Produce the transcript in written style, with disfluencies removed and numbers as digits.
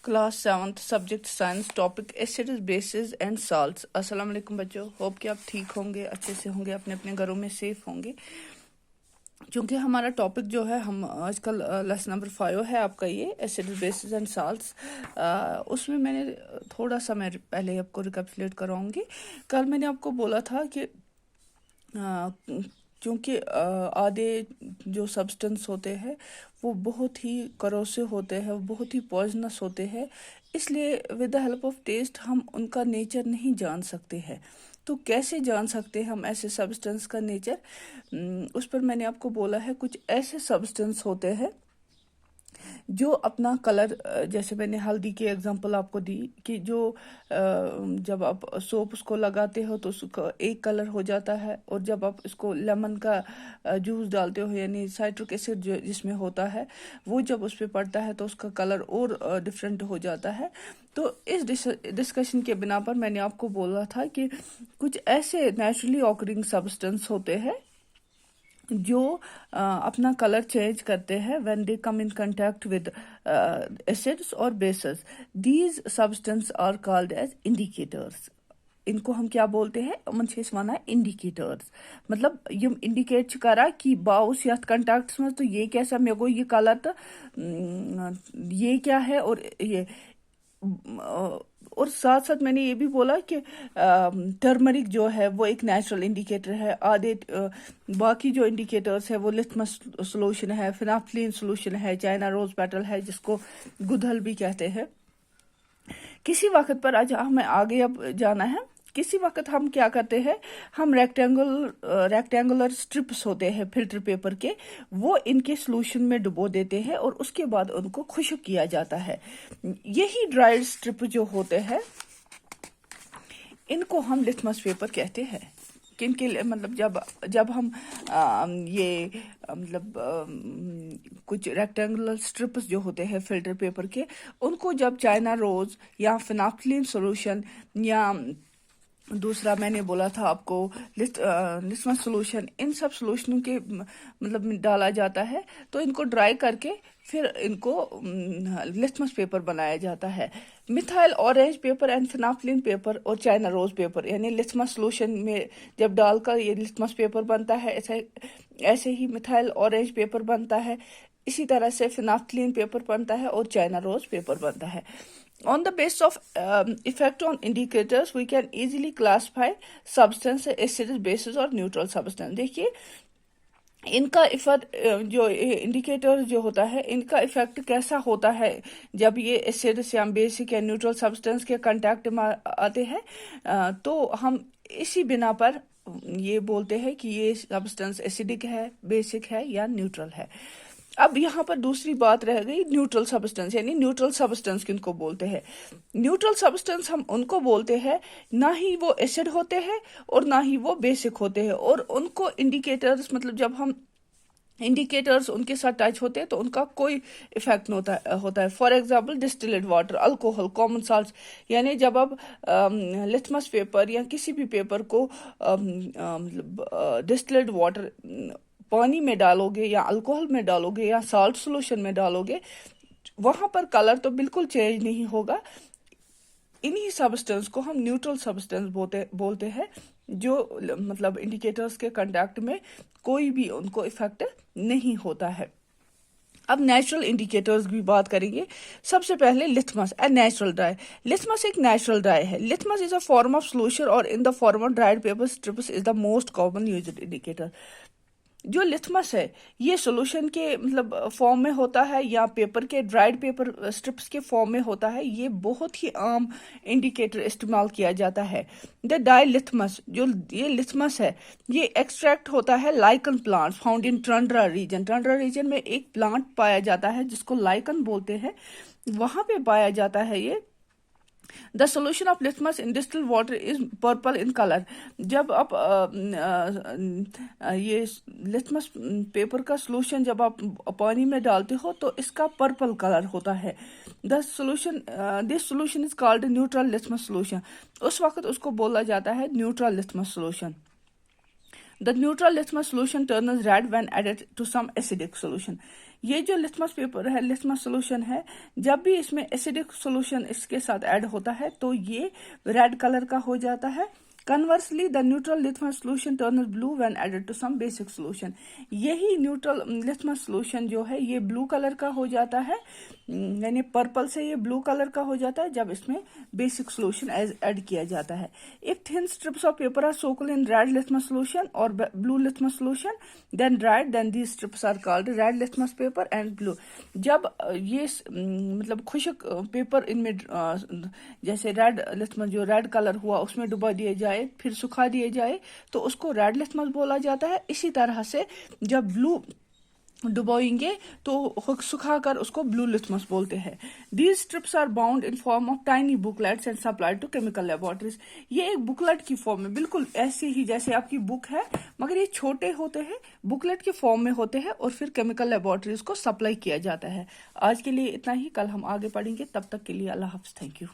Class 7th subject science topic acids bases and salts. अस्सलाम वालेकुम बच्चों, होप कि आप ठीक होंगे, अच्छे से होंगे, अपने अपने घरों में सेफ होंगे। क्योंकि हमारा टॉपिक जो है हम आजकल लेसन नंबर 5 है आपका, ये एसिड्स बेसिस एंड साल्ट्स। उसमें मैंने थोड़ा सा मैं पहले आपको रिकैपिचुलेट कराऊंगी। कल मैंने आपको बोला था कि क्योंकि आधे जो सब्सटेंस होते हैं वो बहुत ही करोसिव होते हैं, बहुत ही पॉइजनस होते हैं, इसलिए with the help of test हम उनका नेचर नहीं जान सकते हैं। तो कैसे जान सकते हैं हम ऐसे सब्सटेंस का नेचर? उस पर मैंने आपको बोला है कुछ ऐसे सब्सटेंस होते हैं जो अपना कलर, जैसे मैंने हल्दी की एग्जांपल आपको दी कि जो जब आप सोप उसको लगाते हो तो उसका एक कलर हो जाता है, और जब आप इसको लेमन का जूस डालते हो यानी साइट्रिक एसिड जो जिसमें होता है वो जब उस पर पड़ता है तो उसका कलर और डिफरेंट हो जाता है। तो इस डिस्कशन के बिना पर मैंने आपको बोला था कि कुछ ऐसे नेचुरली ऑकरिंग सब्सटेंस होते हैं जो अपना कलर चेंज करते हैं when they come in contact with acids और bases. These substances are called as indicators. इनको हम क्या बोलते हैं? यमन छ वनान इंडिकेटर्स, मतलब यम इंडिकेट करा कि बाउस यथ कंटेक्ट्स में तो ये कैसा मे गो ये कलर तो ये क्या है, और ये और साथ साथ मैंने ये भी बोला कि टर्मरिक जो है वो एक नेचुरल इंडिकेटर है। आधे बाकी जो इंडिकेटर्स है वो लिथमस सोल्यूशन है, फिनाफ्थलीन सोल्यूशन है, चाइना रोज पेटल है जिसको गुदहल भी कहते हैं। किसी वक्त पर आज हमें आगे अब जाना है। किसी वक्त हम क्या करते हैं, हम रेक्टेंगुलर स्ट्रिप्स होते हैं फिल्टर पेपर के, वो इनके सोल्यूशन में डुबो देते हैं और उसके बाद उनको खुश्क किया जाता है। यही ड्राइड स्ट्रिप जो होते हैं इनको हम लिथमस पेपर कहते हैं। किनके मतलब जब हम कुछ रेक्टेंगुलर स्ट्रिप्स जो होते हैं फिल्टर पेपर के, उनको जब चाइना रोज या फिनाफ्थलीन सॉल्यूशन या दूसरा मैंने बोला था आपको लिथमस सॉल्यूशन, इन सब सॉल्यूशनों के मतलब डाला जाता है तो इनको ड्राई करके फिर इनको लिथमस पेपर बनाया जाता है। Methyl orange paper and phenolphthalein paper और चाइना रोज पेपर यानी लिथमस सॉल्यूशन में जब डालकर ये लिथमस पेपर बनता है, ऐसे ही मिथाइल ऑरेंज पेपर बनता है, इसी तरह से फिनाफ्थलीन पेपर बनता है और चाइना रोज पेपर बनता है। On the basis of effect on indicators, we can easily classify substance acids, bases और neutral substance। देखिए इनका इफेक्ट जो इंडिकेटर जो होता है इनका इफेक्ट कैसा होता है जब ये एसिड्स या बेसिक या न्यूट्रल सब्सटेंस के कांटेक्ट में आते हैं। तो हम इसी बिना पर ये बोलते हैं कि ये सब्सटेंस एसिडिक है, बेसिक है या न्यूट्रल है। अब यहाँ पर दूसरी बात रह गई न्यूट्रल सब्सटेंस, यानी न्यूट्रल सब्सटेंस किनको बोलते हैं? न्यूट्रल सब्सटेंस हम उनको बोलते हैं ना ही वो एसिड होते हैं और ना ही वो बेसिक होते हैं, और उनको इंडिकेटर्स मतलब जब हम इंडिकेटर्स उनके साथ टच होते हैं तो उनका कोई इफेक्ट नहीं होता है। For example distillate water, alcohol, common salt, यानी जब आप लिथमस पेपर या किसी भी पेपर को डिस्टिलेट वाटर पानी में डालोगे या अल्कोहल में डालोगे या साल्ट सॉल्यूशन में डालोगे, वहां पर कलर तो बिल्कुल चेंज नहीं होगा। इन्हीं सब्सटेंस को हम न्यूट्रल सब्सटेंस बोलते हैं जो मतलब इंडिकेटर्स के कांटेक्ट में कोई भी उनको इफेक्ट नहीं होता है। अब नेचुरल इंडिकेटर्स की बात करेंगे। सबसे पहले litmus, a natural dye. Litmus एक नेचुरल डाई है। Litmus is a form of solution or in the form of dried paper strips is the most common used indicator. जो लिथमस है ये सॉल्यूशन के मतलब फॉर्म में होता है या पेपर के ड्राइड पेपर स्ट्रिप्स के फॉर्म में होता है, ये बहुत ही आम इंडिकेटर इस्तेमाल किया जाता है। द डाई लिथमस, जो ये लिथमस है ये एक्सट्रैक्ट होता है lichen plant found in tundra region. Tundra region में एक प्लांट पाया जाता है जिसको लाइकन बोलते हैं, वहां पे पाया जाता है ये। The solution of litmus in distilled water is purple in color। जब आप ये लिथमस पेपर का सोल्यूशन जब आप पानी में डालते हो तो इसका पर्पल कलर होता है। This solution is called neutral litmus solution. उस वक्त उसको बोला जाता है neutral litmus solution. The neutral litmus solution turns red when added to some acidic solution। ये जो लिथमस पेपर है, लिथमस सोल्यूशन है, जब भी इसमें एसिडिक सोल्यूशन इसके साथ ऐड होता है तो ये रेड कलर का हो जाता है। Conversely, the neutral litmus solution turns blue when added to some basic solution. यही न्यूट्रल लिथमस सोल्यूशन जो है ये ब्लू कलर का हो जाता है, यानी पर्पल से ये ब्लू कलर का हो जाता है जब इसमें बेसिक सोल्यूशन ऐड किया जाता है। If thin strips of paper are soaked in red litmus solution or blue litmus solution, then dried, then these strips are called red litmus paper and blue. जब ये मतलब खुश्क पेपर इनमें जैसे red litmus जो रेड कलर हुआ उसमें डुबा दिया जाए, फिर सुखा दिए जाए तो उसको रेड लिथमस बोला जाता है। इसी तरह से जब ब्लू डुबोएंगे तो सुखाकर उसको ब्लू लिथमस बोलते हैं। These strips are bound in form of tiny booklets and supplied to chemical laboratories. ये एक बुकलेट की फॉर्म में, बिल्कुल ऐसे ही जैसे आपकी बुक है, मगर ये छोटे होते हैं, बुकलेट की फॉर्म में होते हैं और फिर केमिकल लेबोरेटरीज को सप्लाई किया जाता है। आज के लिए इतना ही, कल हम आगे पढ़ेंगे। तब तक के लिए अल्लाह हाफ़िज़। Thank you.